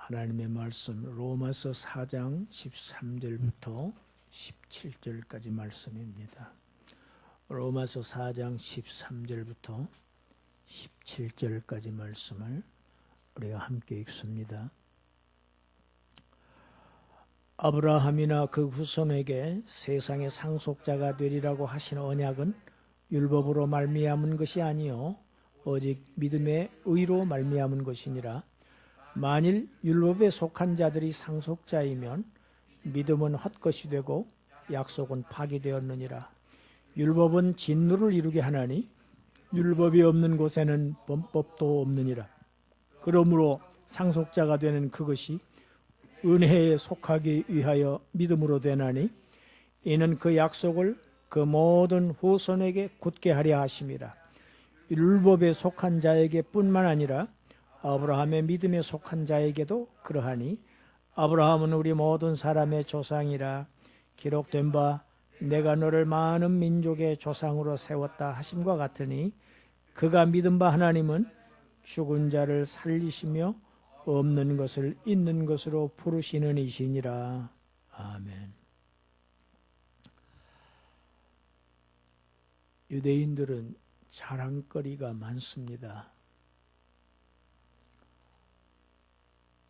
하나님의 말씀 로마서 4장 13절부터 17절까지 말씀입니다. 로마서 4장 13절부터 17절까지 말씀을 우리가 함께 읽습니다. 아브라함이나 그 후손에게 세상의 상속자가 되리라고 하신 언약은 율법으로 말미암은 것이 아니요 오직 믿음의 의로 말미암은 것이니라. 만일 율법에 속한 자들이 상속자이면 믿음은 헛것이 되고 약속은 파기되었느니라. 율법은 진노를 이루게 하나니 율법이 없는 곳에는 범법도 없느니라. 그러므로 상속자가 되는 그것이 은혜에 속하기 위하여 믿음으로 되나니 이는 그 약속을 그 모든 후손에게 굳게 하려 하심이라. 율법에 속한 자에게 뿐만 아니라 아브라함의 믿음에 속한 자에게도 그러하니 아브라함은 우리 모든 사람의 조상이라. 기록된 바 내가 너를 많은 민족의 조상으로 세웠다 하심과 같으니 그가 믿은 바 하나님은 죽은 자를 살리시며 없는 것을 있는 것으로 부르시는 이시니라. 아멘. 유대인들은 자랑거리가 많습니다.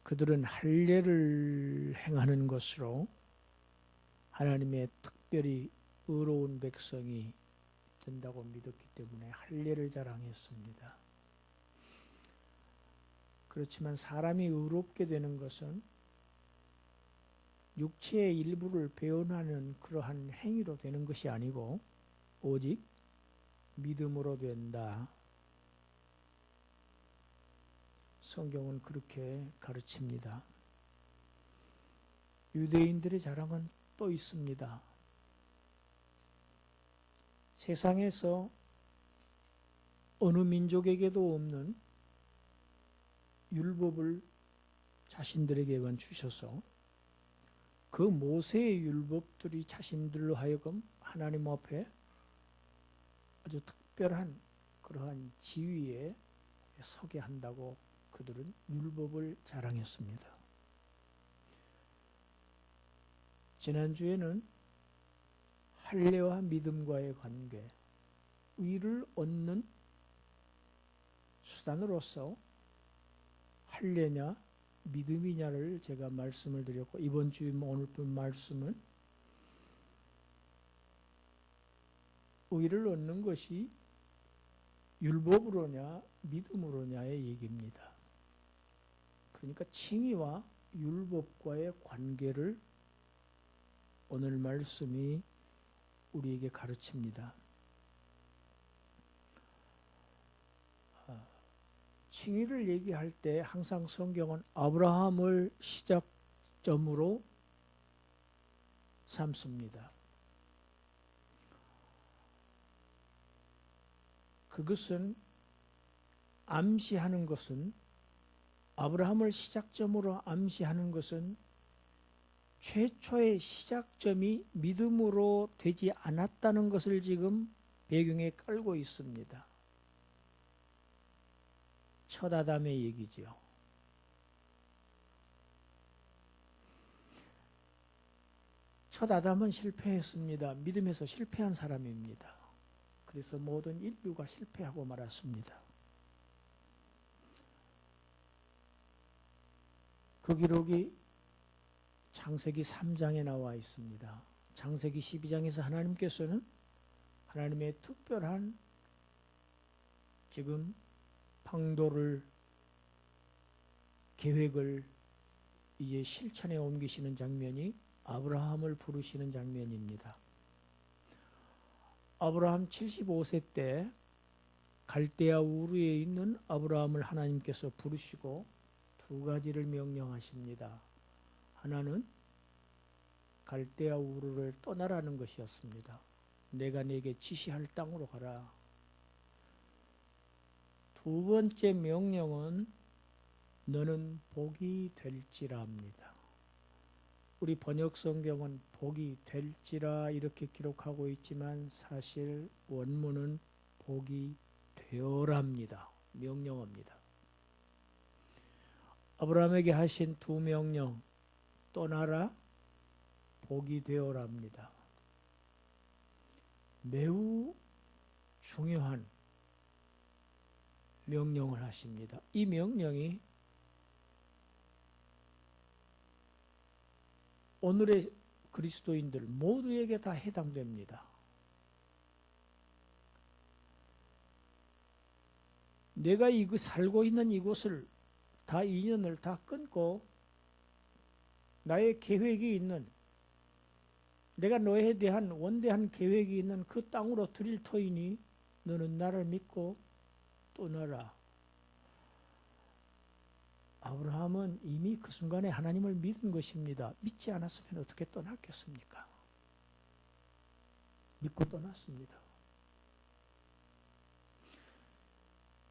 그들은 할례를 행하는 것으로 하나님의 특별히 의로운 백성이 된다고 믿었기 때문에 할례를 자랑했습니다. 그렇지만 사람이 의롭게 되는 것은 육체의 일부를 배운하는 그러한 행위로 되는 것이 아니고 오직 믿음으로 된다. 성경은 그렇게 가르칩니다. 유대인들의 자랑은 또 있습니다. 세상에서 어느 민족에게도 없는 율법을 자신들에게만 주셔서 그 모세의 율법들이 자신들로 하여금 하나님 앞에 아주 특별한 그러한 지위에 서게 한다고 그들은 율법을 자랑했습니다. 지난주에는 할례와 믿음과의 관계, 의를 얻는 수단으로서 할례냐 믿음이냐를 제가 말씀을 드렸고, 이번 주 오늘 본 말씀은 의를 얻는 것이 율법으로냐 믿음으로냐의 얘기입니다. 그러니까 칭의와 율법과의 관계를 오늘 말씀이 우리에게 가르칩니다. 칭의를 얘기할 때 항상 성경은 아브라함을 시작점으로 삼습니다. 그것은 암시하는 것은 아브라함을 시작점으로 암시하는 것은 최초의 시작점이 믿음으로 되지 않았다는 것을 지금 배경에 깔고 있습니다. 첫 아담의 얘기지요. 첫 아담은 실패했습니다. 믿음에서 실패한 사람입니다. 그래서 모든 인류가 실패하고 말았습니다. 그 기록이 창세기 3장에 나와 있습니다. 창세기 12장에서 하나님께서는 하나님의 특별한 지금 방도를 계획을 이제 실천에 옮기시는 장면이 아브라함을 부르시는 장면입니다. 아브라함 75세 때 갈대아 우르에 있는 아브라함을 하나님께서 부르시고 두 가지를 명령하십니다. 하나는 갈대아 우르를 떠나라는 것이었습니다. 내가 네게 지시할 땅으로 가라. 두 번째 명령은 너는 복이 될지라 합니다. 우리 번역 성경은 복이 될지라 이렇게 기록하고 있지만 사실 원문은 복이 되어랍니다. 명령어입니다. 아브라함에게 하신 두 명령, 떠나라, 복이 되어랍니다. 매우 중요한 명령을 하십니다. 이 명령이 오늘의 그리스도인들 모두에게 다 해당됩니다. 내가 살고 있는 이곳을 다 인연을 다 끊고 나의 계획이 있는, 내가 너에 대한 원대한 계획이 있는 그 땅으로 들일 터이니 너는 나를 믿고 떠나라. 아브라함은 이미 그 순간에 하나님을 믿은 것입니다. 믿지 않았으면 어떻게 떠났겠습니까? 믿고 떠났습니다.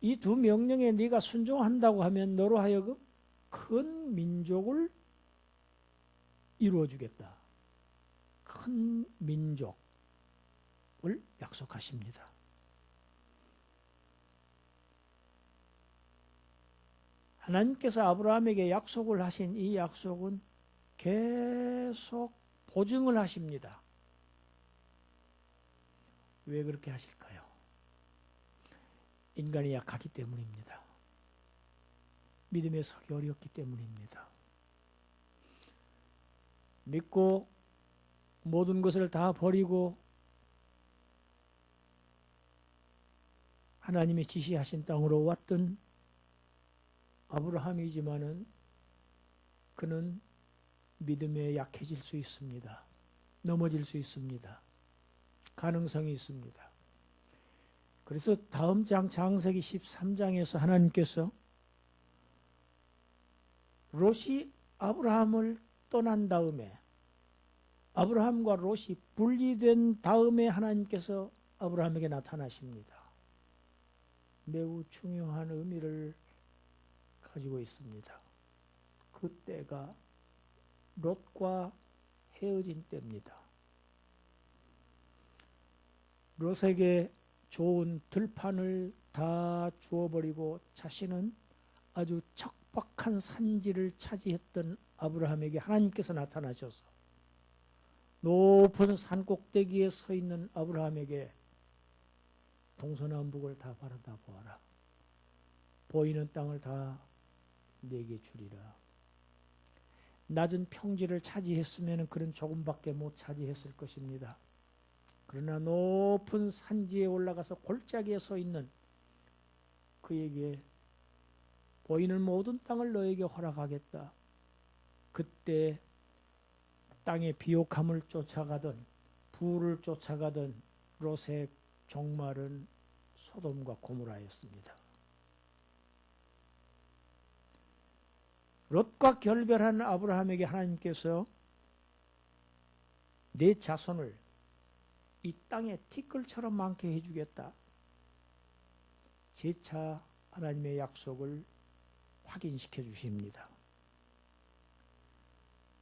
이 두 명령에 네가 순종한다고 하면 너로 하여금 큰 민족을 이루어주겠다. 큰 민족을 약속하십니다. 하나님께서 아브라함에게 약속을 하신 이 약속은 계속 보증을 하십니다. 왜 그렇게 하실까요? 인간이 약하기 때문입니다. 믿음에 서기 어렵기 때문입니다. 믿고 모든 것을 다 버리고 하나님이 지시하신 땅으로 왔던 아브라함이지만은 그는 믿음에 약해질 수 있습니다. 넘어질 수 있습니다. 가능성이 있습니다. 그래서 다음 장 창세기 13장에서 하나님께서 롯이 아브라함을 떠난 다음에, 아브라함과 롯이 분리된 다음에 하나님께서 아브라함에게 나타나십니다. 매우 중요한 의미를 가지고 있습니다. 그때가 롯과 헤어진 때입니다. 롯에게 좋은 들판을 다 주어버리고 자신은 아주 척박한 산지를 차지했던 아브라함에게 하나님께서 나타나셔서 높은 산 꼭대기에 서 있는 아브라함에게 동서남북을 다 바라다 보아라. 보이는 땅을 다 내게 주리라. 낮은 평지를 차지했으면 그는 조금밖에 못 차지했을 것입니다. 그러나 높은 산지에 올라가서 골짜기에 서 있는 그에게 보이는 모든 땅을 너에게 허락하겠다. 그때 땅의 비옥함을 쫓아가던 부를 쫓아가던 롯의 종말은 소돔과 고모라였습니다. 롯과 결별한 아브라함에게 하나님께서 내 자손을 이 땅에 티끌처럼 많게 해주겠다. 재차 하나님의 약속을 확인시켜 주십니다.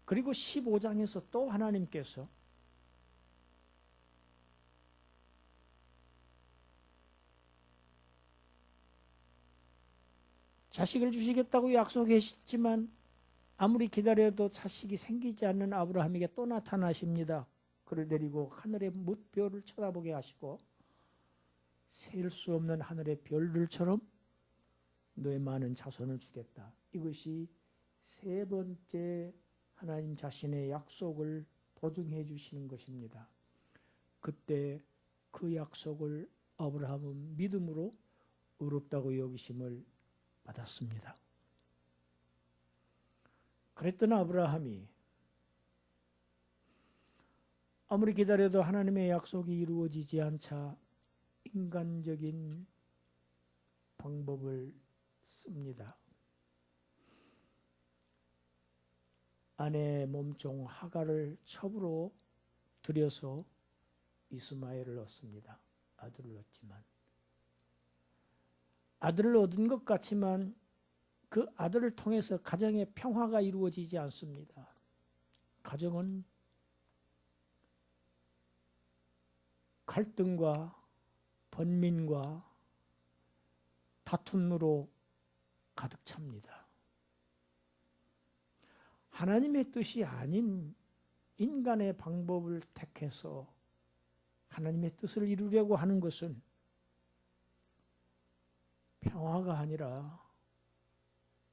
그리고 15장에서 또 하나님께서 자식을 주시겠다고 약속하셨지만 아무리 기다려도 자식이 생기지 않는 아브라함에게 또 나타나십니다. 그를 데리고 하늘의 뭇별을 쳐다보게 하시고 셀 수 없는 하늘의 별들처럼 너의 많은 자손을 주겠다. 이것이 세 번째 하나님 자신의 약속을 보증해 주시는 것입니다. 그때 그 약속을 아브라함은 믿음으로 의롭다고 여기심을 받았습니다. 그랬던 아브라함이 아무리 기다려도 하나님의 약속이 이루어지지 않자 인간적인 방법을 씁니다. 아내 몸종 하갈을 첩으로 들여서 이스마엘을 얻습니다. 아들을 얻지만 아들을 얻은 것 같지만 그 아들을 통해서 가정의 평화가 이루어지지 않습니다. 가정은 갈등과 번민과 다툼으로 가득 찹니다. 하나님의 뜻이 아닌 인간의 방법을 택해서 하나님의 뜻을 이루려고 하는 것은 평화가 아니라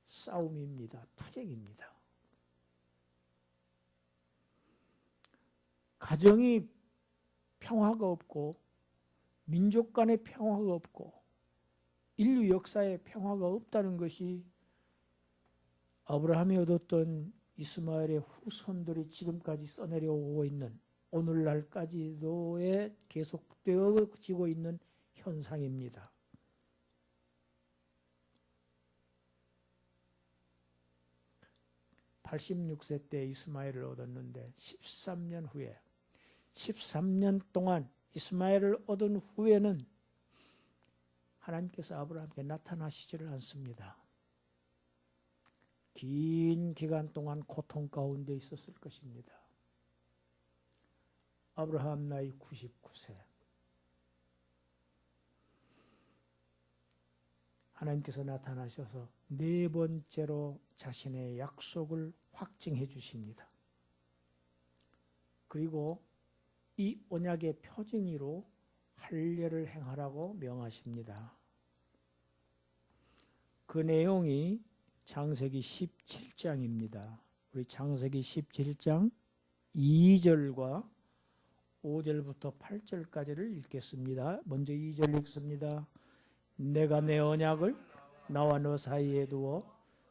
싸움입니다. 투쟁입니다. 가정이 평화가 없고 민족 간의 평화가 없고 인류 역사에 평화가 없다는 것이 아브라함이 얻었던 이스마엘의 후손들이 지금까지 써내려오고 있는 오늘날까지도에 계속되어지고 있는 현상입니다. 86세 때 이스마엘을 얻었는데 13년 후에 13년 동안 이스마엘을 얻은 후에는 하나님께서 아브라함께 나타나시지를 않습니다. 긴 기간 동안 고통 가운데 있었을 것입니다. 아브라함 나이 99세. 하나님께서 나타나셔서 네 번째로 자신의 약속을 확증해 주십니다. 그리고 이 언약의 표징으로 할례를 행하라고 명하십니다. 그 내용이 창세기 17장입니다. 우리 창세기 17장 2절과 5절부터 8절까지를 읽겠습니다. 먼저 2절 읽습니다. 내가 내 언약을 나와 너 사이에 두어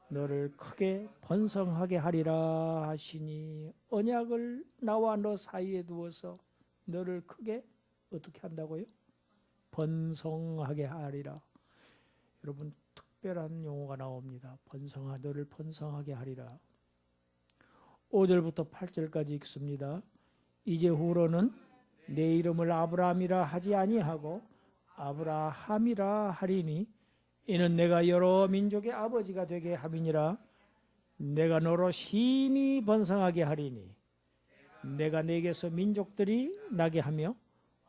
너를 크게 번성하게 하리라 하시니, 언약을 나와 너 사이에 두어서 너를 크게 어떻게 한다고요? 번성하게 하리라. 여러분, 특별한 용어가 나옵니다. 너를 번성하게 하리라. 5절부터 8절까지 읽습니다. 이제 후로는 내 이름을 아브라함이라 하지 아니하고 아브라함이라 하리니, 이는 내가 여러 민족의 아버지가 되게 함이니라. 내가 너로 심히 번성하게 하리니 내가 네게서 민족들이 나게 하며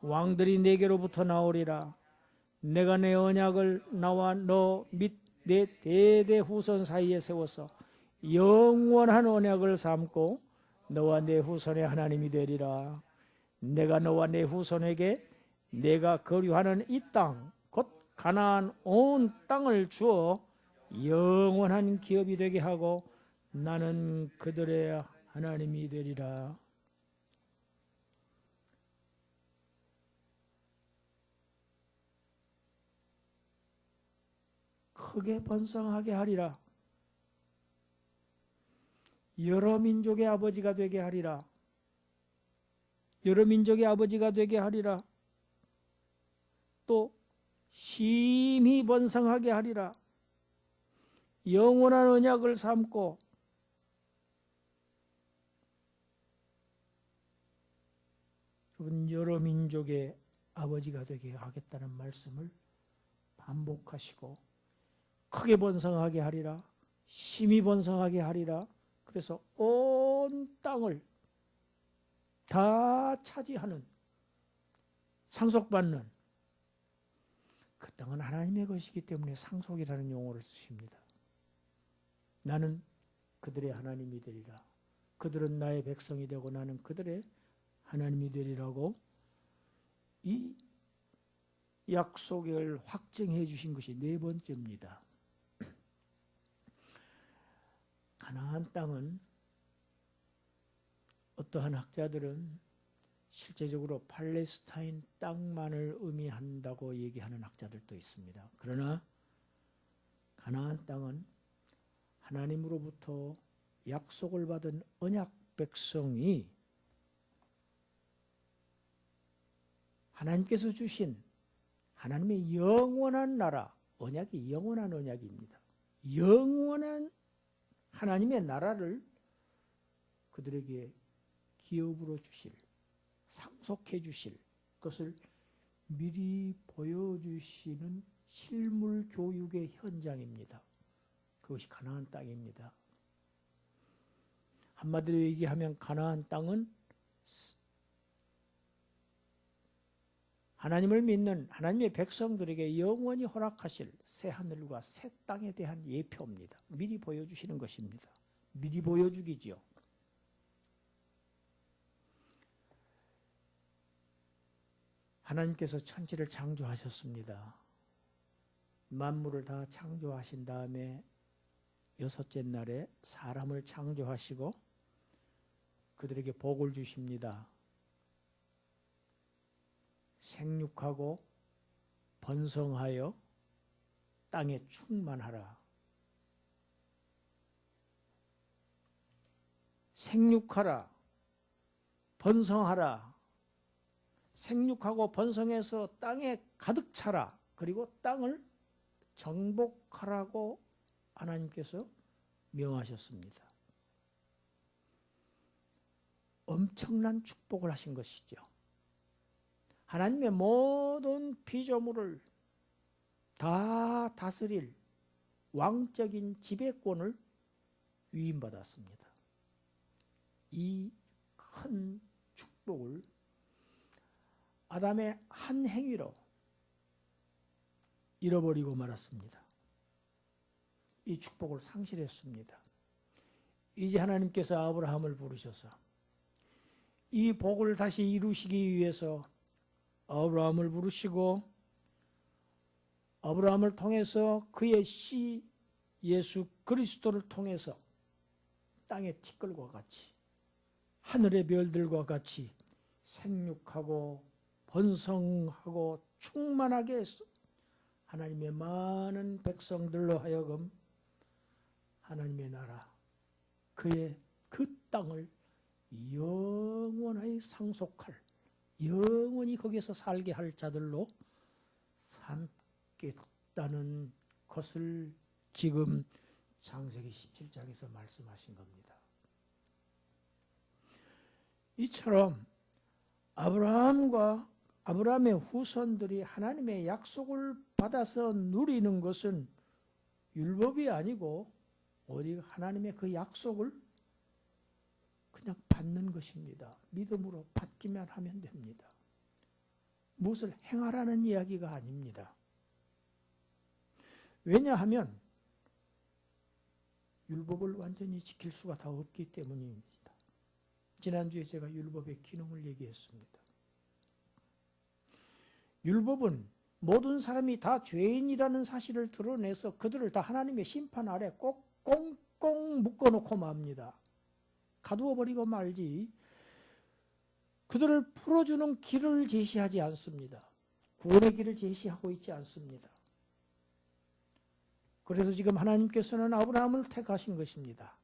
왕들이 네게로부터 나오리라. 내가 내 언약을 나와 너 및 내 대대 후손 사이에 세워서 영원한 언약을 삼고 너와 내 후손의 하나님이 되리라. 내가 너와 내 후손에게 내가 거류하는 이 땅 곧 가나안 온 땅을 주어 영원한 기업이 되게 하고 나는 그들의 하나님이 되리라. 크게 번성하게 하리라. 여러 민족의 아버지가 되게 하리라. 여러 민족의 아버지가 되게 하리라. 또 심히 번성하게 하리라. 영원한 언약을 삼고 여러 민족의 아버지가 되게 하겠다는 말씀을 반복하시고, 크게 번성하게 하리라. 심히 번성하게 하리라. 그래서 온 땅을 다 차지하는, 상속받는, 그 땅은 하나님의 것이기 때문에 상속이라는 용어를 쓰십니다. 나는 그들의 하나님이 되리라. 그들은 나의 백성이 되고 나는 그들의 하나님이 되리라고 이 약속을 확증해 주신 것이 네 번째입니다. 가나안 땅은 어떠한 학자들은 실제적으로 팔레스타인 땅만을 의미한다고 얘기하는 학자들도 있습니다. 그러나 가나안 땅은 하나님으로부터 약속을 받은 언약 백성이 하나님께서 주신 하나님의 영원한 나라, 언약이 영원한 언약입니다. 영원한 하나님의 나라를 그들에게 기업으로 주실, 상속해 주실 것을 미리 보여주시는 실물 교육의 현장입니다. 그것이 가나안 땅입니다. 한마디로 얘기하면 가나안 땅은 하나님을 믿는 하나님의 백성들에게 영원히 허락하실 새 하늘과 새 땅에 대한 예표입니다. 미리 보여주시는 것입니다. 미리 보여주기지요. 하나님께서 천지를 창조하셨습니다. 만물을 다 창조하신 다음에 여섯째 날에 사람을 창조하시고 그들에게 복을 주십니다. 생육하고 번성하여 땅에 충만하라. 생육하라. 번성하라. 생육하고 번성해서 땅에 가득 차라. 그리고 땅을 정복하라고 하나님께서 명하셨습니다. 엄청난 축복을 하신 것이죠. 하나님의 모든 피조물을 다 다스릴 왕적인 지배권을 위임받았습니다. 이 큰 축복을 아담의 한 행위로 잃어버리고 말았습니다. 이 축복을 상실했습니다. 이제 하나님께서 아브라함을 부르셔서 이 복을 다시 이루시기 위해서 아브라함을 부르시고 아브라함을 통해서 그의 씨 예수 그리스도를 통해서 땅의 티끌과 같이 하늘의 별들과 같이 생육하고 번성하고 충만하게 해서 하나님의 많은 백성들로 하여금 하나님의 나라 그의 그 땅을 영원히 상속할 영원히 거기서 살게 할 자들로 삼겠다는 것을 지금 창세기 17장에서 말씀하신 겁니다. 이처럼 아브라함의 후손들이 하나님의 약속을 받아서 누리는 것은 율법이 아니고 오직 하나님의 그 약속을 그냥 받는 것입니다. 믿음으로 받기만 하면 됩니다. 무엇을 행하라는 이야기가 아닙니다. 왜냐하면 율법을 완전히 지킬 수가 다 없기 때문입니다. 지난주에 제가 율법의 기능을 얘기했습니다. 율법은 모든 사람이 다 죄인이라는 사실을 드러내서 그들을 다 하나님의 심판 아래 꼭 꽁꽁 묶어놓고 맙니다. 가두어 버리고 말지 그들을 풀어주는 길을 제시하지 않습니다. 구원의 길을 제시하고 있지 않습니다. 그래서 지금 하나님께서는 아브라함을 택하신 것입니다.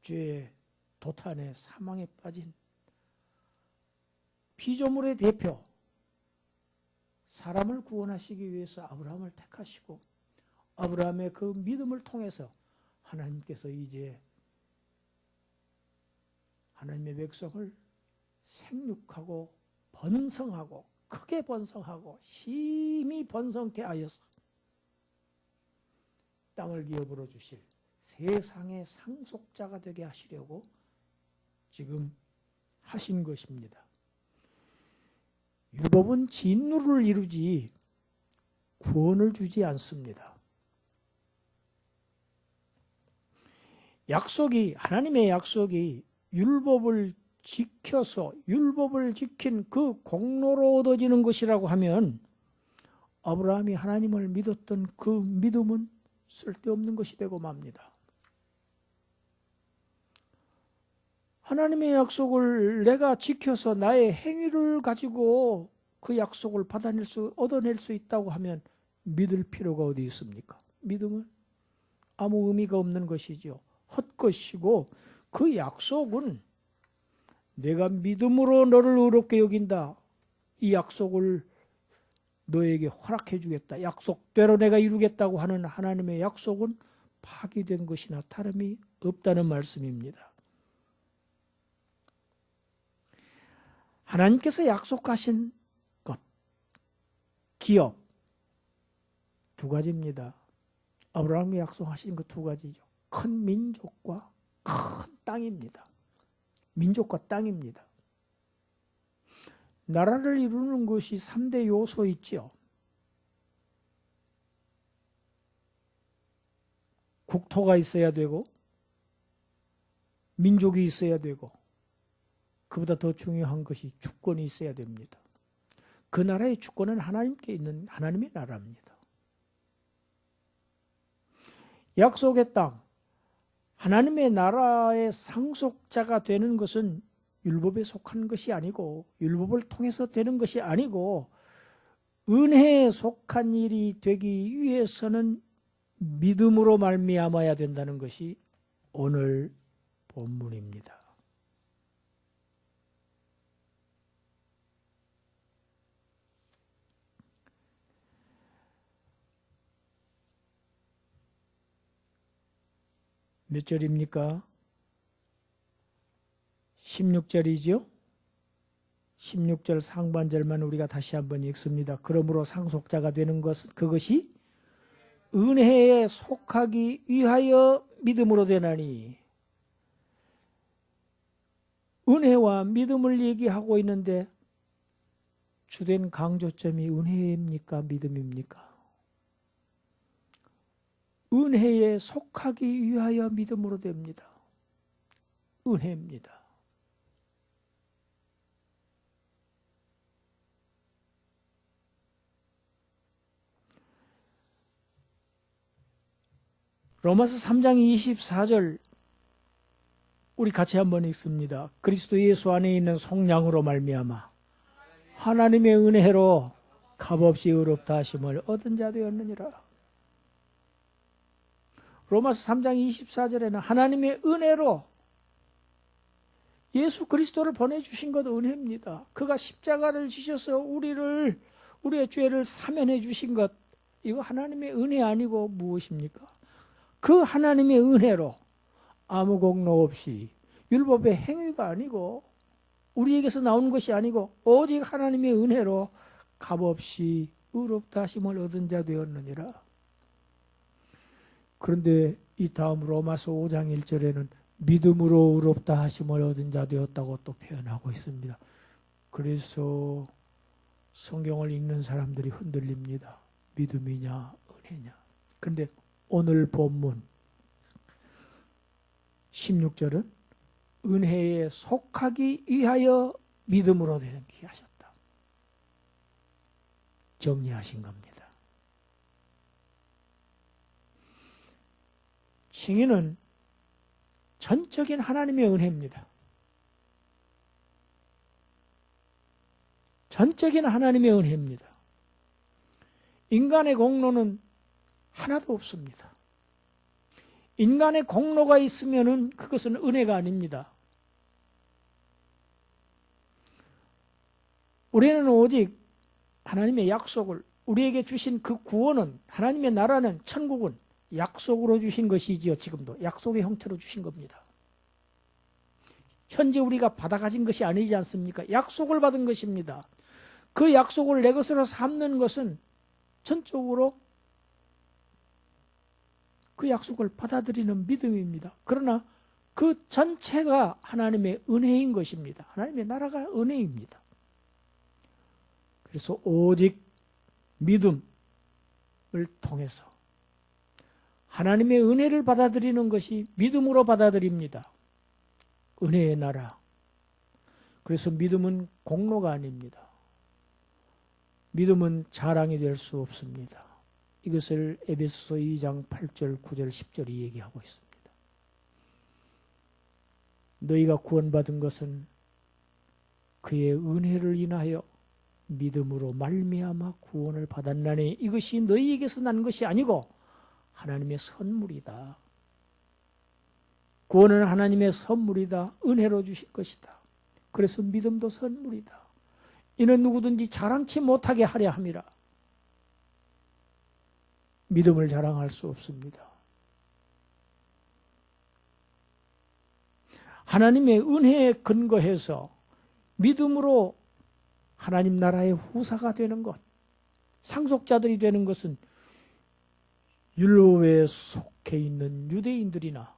죄의 도탄의 사망에 빠진 피조물의 대표 사람을 구원하시기 위해서 아브라함을 택하시고 아브라함의 그 믿음을 통해서 하나님께서 이제 하나님의 백성을 생육하고 번성하고 크게 번성하고 심히 번성케 하여서 땅을 기업으로 주실 세상의 상속자가 되게 하시려고 지금 하신 것입니다. 율법은 진노를 이루지 구원을 주지 않습니다. 하나님의 약속이 율법을 지켜서 율법을 지킨 그 공로로 얻어지는 것이라고 하면 아브라함이 하나님을 믿었던 그 믿음은 쓸데없는 것이 되고 맙니다. 하나님의 약속을 내가 지켜서 나의 행위를 가지고 그 약속을 얻어낼 수 있다고 하면 믿을 필요가 어디 있습니까? 믿음은 아무 의미가 없는 것이죠. 헛것이고 그 약속은 내가 믿음으로 너를 의롭게 여긴다. 이 약속을 너에게 허락해 주겠다. 약속대로 내가 이루겠다고 하는 하나님의 약속은 파기된 것이나 다름이 없다는 말씀입니다. 하나님께서 약속하신 것, 기업 두 가지입니다. 아브라함이 약속하신 그 두 가지죠. 큰 민족과 큰 땅입니다. 민족과 땅입니다. 나라를 이루는 것이 3대 요소 있죠. 국토가 있어야 되고 민족이 있어야 되고 그보다 더 중요한 것이 주권이 있어야 됩니다. 그 나라의 주권은 하나님께 있는 하나님의 나라입니다. 약속의 땅, 하나님의 나라의 상속자가 되는 것은 율법에 속한 것이 아니고 율법을 통해서 되는 것이 아니고 은혜에 속한 일이 되기 위해서는 믿음으로 말미암아야 된다는 것이 오늘 본문입니다. 몇 절입니까? 16절이죠? 16절 상반절만 우리가 다시 한번 읽습니다. 그러므로 상속자가 되는 것은 그것이 은혜에 속하기 위하여 믿음으로 되나니. 은혜와 믿음을 얘기하고 있는데 주된 강조점이 은혜입니까? 믿음입니까? 은혜에 속하기 위하여 믿음으로 됩니다. 은혜입니다. 로마서 3장 24절 우리 같이 한번 읽습니다. 그리스도 예수 안에 있는 속량으로 말미암아 하나님의 은혜로 값없이 의롭다 하심을 얻은 자 되었느니라. 로마서 3장 24절에는 하나님의 은혜로 예수 그리스도를 보내주신 것 은혜입니다. 그가 십자가를 지셔서 우리의 죄를 사면해 주신 것, 이거 하나님의 은혜 아니고 무엇입니까? 그 하나님의 은혜로 아무 공로 없이 율법의 행위가 아니고 우리에게서 나오는 것이 아니고 오직 하나님의 은혜로 값없이 의롭다 하심을 얻은 자 되었느니라. 그런데 이 다음 로마서 5장 1절에는 믿음으로 의롭다 하심을 얻은 자 되었다고 또 표현하고 있습니다. 그래서 성경을 읽는 사람들이 흔들립니다. 믿음이냐 은혜냐. 그런데 오늘 본문 16절은 은혜에 속하기 위하여 믿음으로 되게 하셨다. 정리하신 겁니다. 칭의는 전적인 하나님의 은혜입니다. 전적인 하나님의 은혜입니다. 인간의 공로는 하나도 없습니다. 인간의 공로가 있으면은 그것은 은혜가 아닙니다. 우리는 오직 하나님의 약속을, 우리에게 주신 그 구원은, 하나님의 나라는, 천국은 약속으로 주신 것이지요. 지금도 약속의 형태로 주신 겁니다. 현재 우리가 받아가진 것이 아니지 않습니까? 약속을 받은 것입니다. 그 약속을 내 것으로 삼는 것은 전적으로 그 약속을 받아들이는 믿음입니다. 그러나 그 전체가 하나님의 은혜인 것입니다. 하나님의 나라가 은혜입니다. 그래서 오직 믿음을 통해서 하나님의 은혜를 받아들이는 것이 믿음으로 받아들입니다. 은혜의 나라. 그래서 믿음은 공로가 아닙니다. 믿음은 자랑이 될 수 없습니다. 이것을 에베소서 2장 8절, 9절, 10절이 얘기하고 있습니다. 너희가 구원받은 것은 그의 은혜를 인하여 믿음으로 말미암아 구원을 받았나니 이것이 너희에게서 난 것이 아니고 하나님의 선물이다. 구원은 하나님의 선물이다. 은혜로 주실 것이다. 그래서 믿음도 선물이다. 이는 누구든지 자랑치 못하게 하려 함이라. 믿음을 자랑할 수 없습니다. 하나님의 은혜에 근거해서 믿음으로 하나님 나라의 후사가 되는 것, 상속자들이 되는 것은 율법에 속해 있는 유대인들이나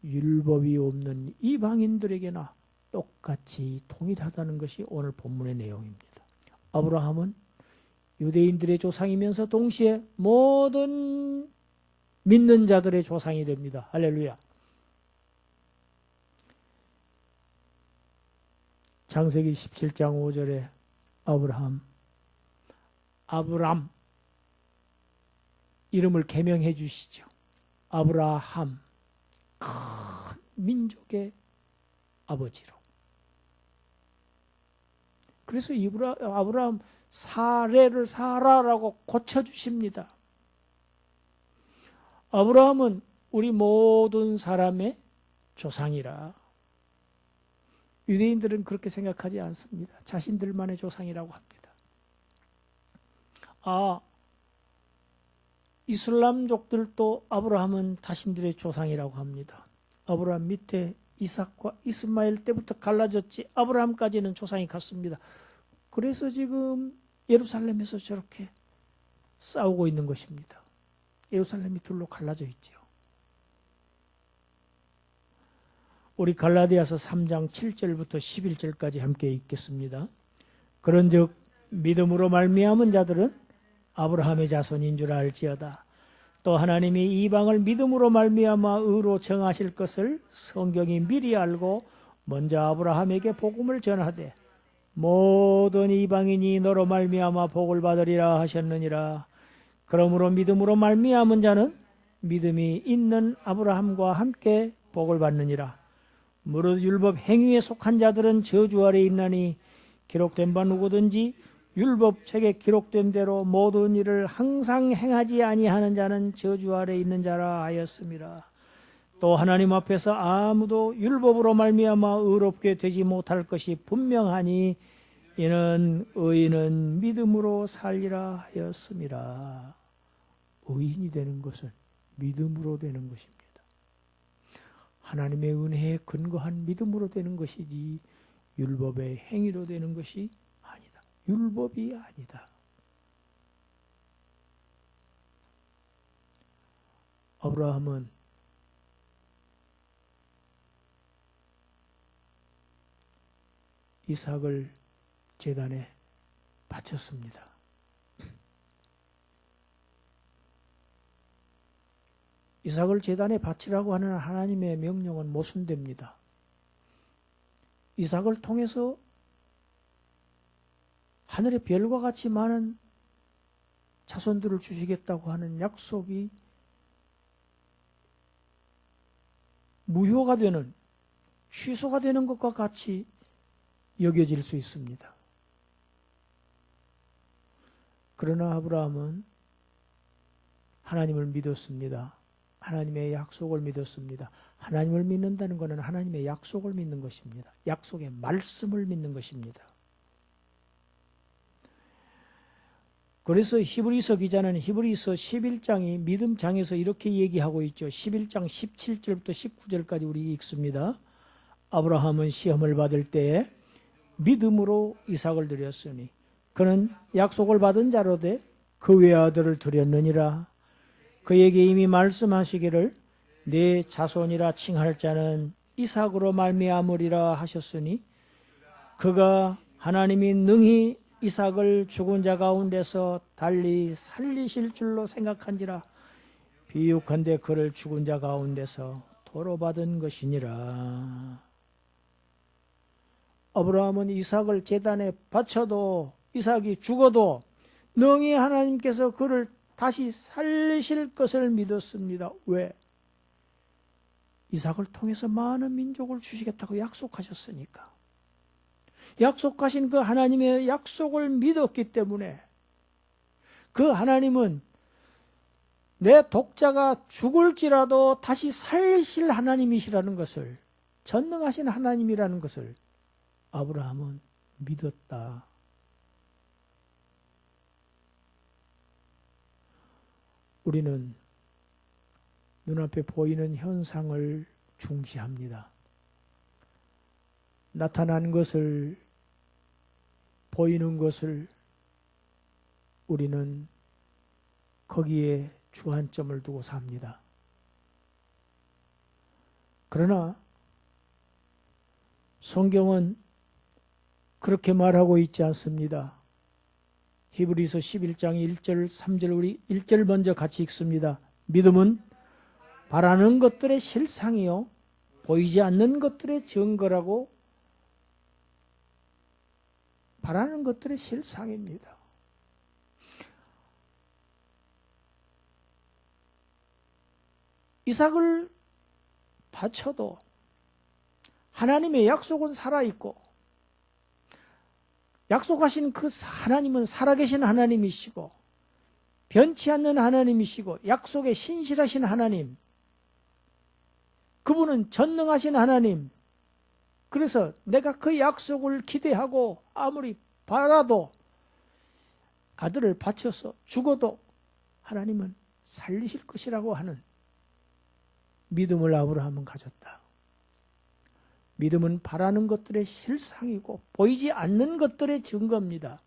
율법이 없는 이방인들에게나 똑같이 동일하다는 것이 오늘 본문의 내용입니다. 아브라함은 유대인들의 조상이면서 동시에 모든 믿는 자들의 조상이 됩니다. 할렐루야. 창세기 17장 5절에 아브람 이름을 개명해 주시죠. 아브라함, 큰 민족의 아버지로. 그래서 아브라함 사례를 사라라고 고쳐주십니다. 아브라함은 우리 모든 사람의 조상이라. 유대인들은 그렇게 생각하지 않습니다. 자신들만의 조상이라고 합니다. 이슬람족들도 아브라함은 자신들의 조상이라고 합니다. 아브라함 밑에 이삭과 이스마엘 때부터 갈라졌지 아브라함까지는 조상이 같습니다. 그래서 지금 예루살렘에서 저렇게 싸우고 있는 것입니다. 예루살렘이 둘로 갈라져 있죠. 우리 갈라디아서 3장 7절부터 11절까지 함께 읽겠습니다. 그런즉 믿음으로 말미암은 자들은 아브라함의 자손인 줄 알지어다. 또 하나님이 이방을 믿음으로 말미암아 의로 정하실 것을 성경이 미리 알고 먼저 아브라함에게 복음을 전하되 모든 이방인이 너로 말미암아 복을 받으리라 하셨느니라. 그러므로 믿음으로 말미암은 자는 믿음이 있는 아브라함과 함께 복을 받느니라. 무릇 율법 행위에 속한 자들은 저주 아래 있나니 기록된 바 누구든지 율법책에 기록된 대로 모든 일을 항상 행하지 아니하는 자는 저주 아래 있는 자라 하였음이라. 또 하나님 앞에서 아무도 율법으로 말미암아 의롭게 되지 못할 것이 분명하니 이는 의인은 믿음으로 살리라 하였음이라. 의인이 되는 것은 믿음으로 되는 것입니다. 하나님의 은혜에 근거한 믿음으로 되는 것이지 율법의 행위로 되는 것이 아니다. 율법이 아니다. 아브라함은 이삭을 제단에 바쳤습니다. 이삭을 제단에 바치라고 하는 하나님의 명령은 모순됩니다. 이삭을 통해서 하늘의 별과 같이 많은 자손들을 주시겠다고 하는 약속이 무효가 되는, 취소가 되는 것과 같이 여겨질 수 있습니다. 그러나 아브라함은 하나님을 믿었습니다. 하나님의 약속을 믿었습니다. 하나님을 믿는다는 것은 하나님의 약속을 믿는 것입니다. 약속의 말씀을 믿는 것입니다. 그래서 히브리서 기자는 히브리서 11장이 믿음장에서 이렇게 얘기하고 있죠. 11장 17절부터 19절까지 우리 읽습니다. 아브라함은 시험을 받을 때에 믿음으로 이삭을 드렸으니 그는 약속을 받은 자로되 그 외아들을 드렸느니라. 그에게 이미 말씀하시기를 내 자손이라 칭할 자는 이삭으로 말미암으리라 하셨으니 그가 하나님이 능히 이삭을 죽은 자 가운데서 달리 살리실 줄로 생각한지라. 비유컨대 그를 죽은 자 가운데서 도로 받은 것이니라. 아브라함은 이삭을 제단에 바쳐도 이삭이 죽어도 능히 하나님께서 그를 다시 살리실 것을 믿었습니다. 왜? 이삭을 통해서 많은 민족을 주시겠다고 약속하셨으니까. 약속하신 그 하나님의 약속을 믿었기 때문에 그 하나님은 내 독자가 죽을지라도 다시 살리실 하나님이시라는 것을, 전능하신 하나님이라는 것을 아브라함은 믿었다. 우리는 눈앞에 보이는 현상을 중시합니다. 나타난 것을, 보이는 것을 우리는 거기에 주안점을 두고 삽니다. 그러나 성경은 그렇게 말하고 있지 않습니다. 히브리서 11장 1절 3절 우리 1절 먼저 같이 읽습니다. 믿음은 바라는 것들의 실상이요 보이지 않는 것들의 증거라고 바라는 것들의 실상입니다. 이삭을 바쳐도 하나님의 약속은 살아있고 약속하신 그 하나님은 살아계신 하나님이시고 변치 않는 하나님이시고 약속에 신실하신 하나님, 그분은 전능하신 하나님. 그래서 내가 그 약속을 기대하고 아무리 바라도 아들을 바쳐서 죽어도 하나님은 살리실 것이라고 하는 믿음을 아브라함은 가졌다. 믿음은 바라는 것들의 실상이고 보이지 않는 것들의 증거입니다.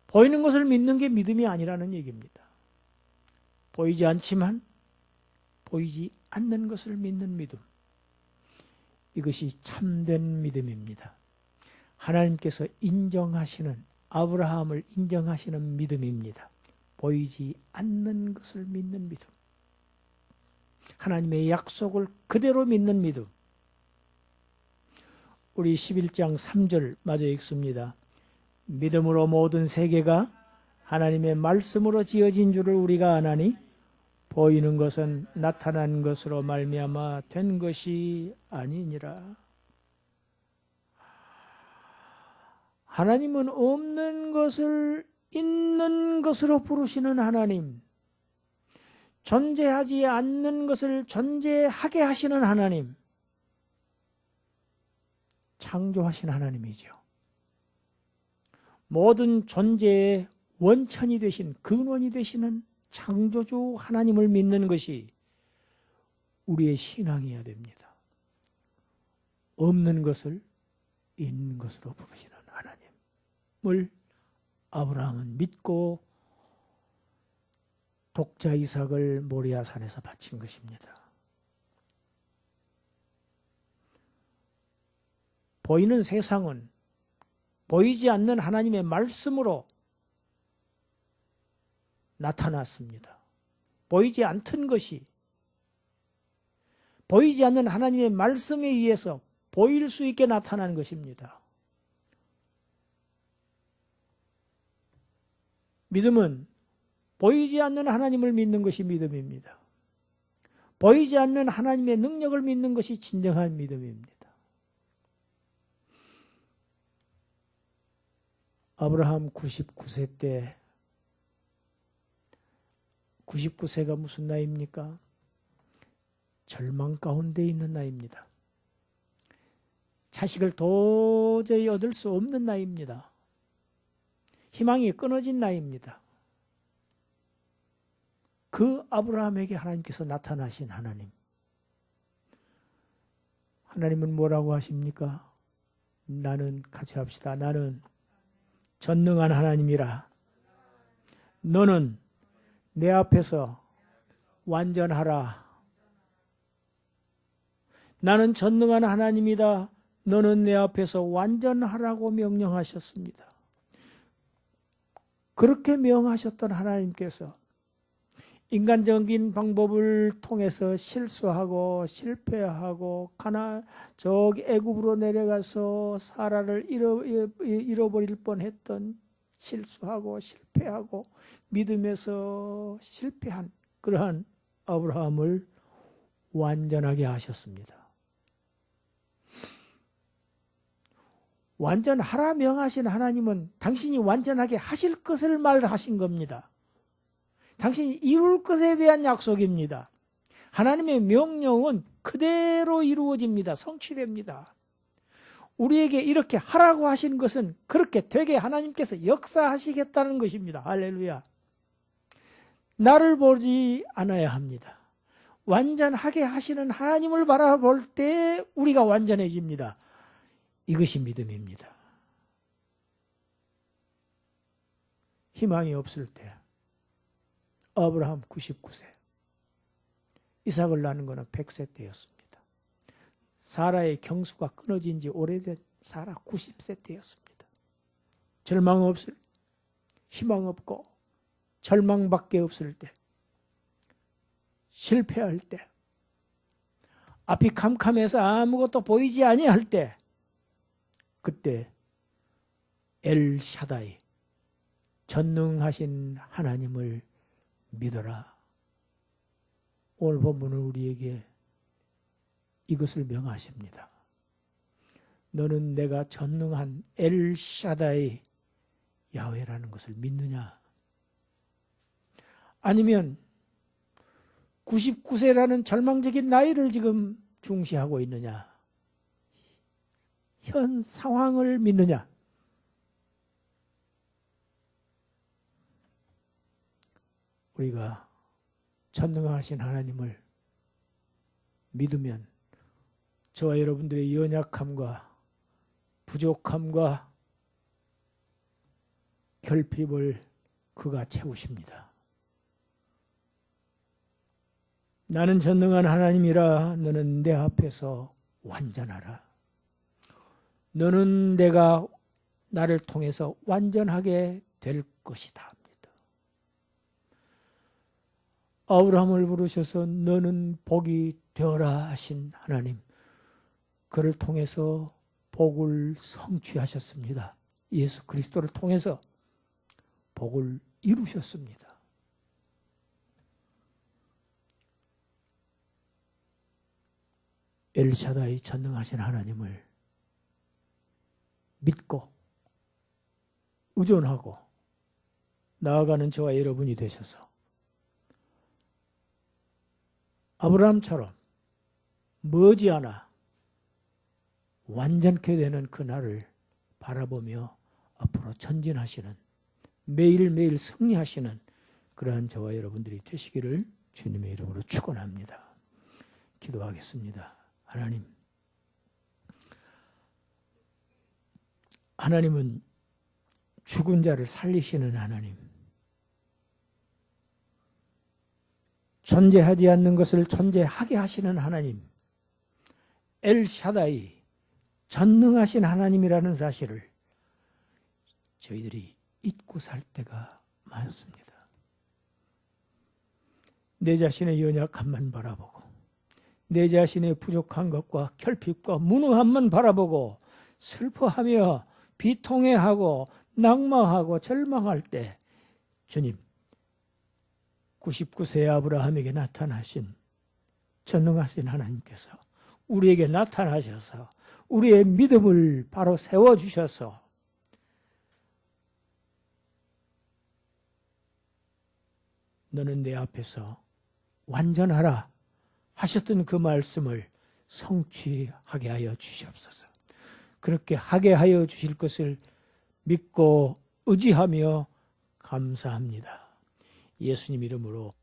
보이는 것을 믿는 게 믿음이 아니라는 얘기입니다. 보이지 않지만 보이지 않는 것을 믿는 믿음. 이것이 참된 믿음입니다. 하나님께서 인정하시는, 아브라함을 인정하시는 믿음입니다. 보이지 않는 것을 믿는 믿음. 하나님의 약속을 그대로 믿는 믿음. 우리 11장 3절 마저 읽습니다. 믿음으로 모든 세계가 하나님의 말씀으로 지어진 줄을 우리가 아나니 보이는 것은 나타난 것으로 말미암아 된 것이 아니니라. 하나님은 없는 것을 있는 것으로 부르시는 하나님, 존재하지 않는 것을 존재하게 하시는 하나님, 창조하신 하나님이죠. 모든 존재의 원천이 되신, 근원이 되시는 창조주 하나님을 믿는 것이 우리의 신앙이어야 됩니다. 없는 것을 있는 것으로 부르시는 하나님을 아브라함은 믿고 독자 이삭을 모리아산에서 바친 것입니다. 보이는 세상은 보이지 않는 하나님의 말씀으로 나타났습니다. 보이지 않던 것이 보이지 않는 하나님의 말씀에 의해서 보일 수 있게 나타난 것입니다. 믿음은 보이지 않는 하나님을 믿는 것이 믿음입니다. 보이지 않는 하나님의 능력을 믿는 것이 진정한 믿음입니다. 아브라함 99세 때, 99세가 무슨 나이입니까? 절망 가운데 있는 나이입니다. 자식을 도저히 얻을 수 없는 나이입니다. 희망이 끊어진 나이입니다. 그 아브라함에게 하나님께서 나타나신 하나님. 하나님은 뭐라고 하십니까? 나는, 같이 합시다. 나는 전능한 하나님이라. 너는 내 앞에서 완전하라. 나는 전능한 하나님이다. 너는 내 앞에서 완전하라고 명령하셨습니다. 그렇게 명하셨던 하나님께서 인간적인 방법을 통해서 실수하고 실패하고 저기 애굽으로 내려가서 사라를 잃어버릴 뻔했던, 실수하고 실패하고 믿음에서 실패한 그러한 아브라함을 완전하게 하셨습니다. 완전하라 명하신 하나님은 당신이 완전하게 하실 것을 말하신 겁니다. 당신이 이룰 것에 대한 약속입니다. 하나님의 명령은 그대로 이루어집니다. 성취됩니다. 우리에게 이렇게 하라고 하신 것은 그렇게 되게 하나님께서 역사하시겠다는 것입니다. 할렐루야. 나를 보지 않아야 합니다. 완전하게 하시는 하나님을 바라볼 때 우리가 완전해집니다. 이것이 믿음입니다. 희망이 없을 때 아브라함 99세, 이삭을 낳는 것은 100세 때였습니다. 사라의 경수가 끊어진 지 오래된 사라 90세 때였습니다. 절망 없을, 희망 없고 절망밖에 없을 때 실패할 때, 앞이 캄캄해서 아무것도 보이지 아니할 때, 그때 엘샤다이, 전능하신 하나님을 믿어라. 오늘 본문은 우리에게 이것을 명하십니다. 너는 내가 전능한 엘샤다이 야훼라는 것을 믿느냐? 아니면 99세라는 절망적인 나이를 지금 중시하고 있느냐? 현 상황을 믿느냐? 우리가 전능하신 하나님을 믿으면 저와 여러분들의 연약함과 부족함과 결핍을 그가 채우십니다. 나는 전능한 하나님이라 너는 내 앞에서 완전하라. 너는 내가 나를 통해서 완전하게 될 것이다 합니다. 아브라함을 부르셔서 너는 복이 되어라 하신 하나님, 그를 통해서 복을 성취하셨습니다. 예수 그리스도를 통해서 복을 이루셨습니다. 엘샤다이 전능하신 하나님을 믿고 의존하고 나아가는 저와 여러분이 되셔서 아브라함처럼 머지않아 완전케 되는 그날을 바라보며 앞으로 전진하시는, 매일매일 승리하시는 그러한 저와 여러분들이 되시기를 주님의 이름으로 축원합니다. 기도하겠습니다. 하나님은 죽은 자를 살리시는 하나님, 존재하지 않는 것을 존재하게 하시는 하나님, 엘샤다이, 전능하신 하나님이라는 사실을 저희들이 잊고 살 때가 많습니다. 내 자신의 연약함만 바라보고 내 자신의 부족한 것과 결핍과 무능함만 바라보고 슬퍼하며 비통해하고 낙망하고 절망할 때 주님, 99세 아브라함에게 나타나신 전능하신 하나님께서 우리에게 나타나셔서 우리의 믿음을 바로 세워주셔서 너는 내 앞에서 완전하라 하셨던 그 말씀을 성취하게 하여 주시옵소서. 그렇게 하게 하여 주실 것을 믿고 의지하며 감사합니다. 예수님 이름으로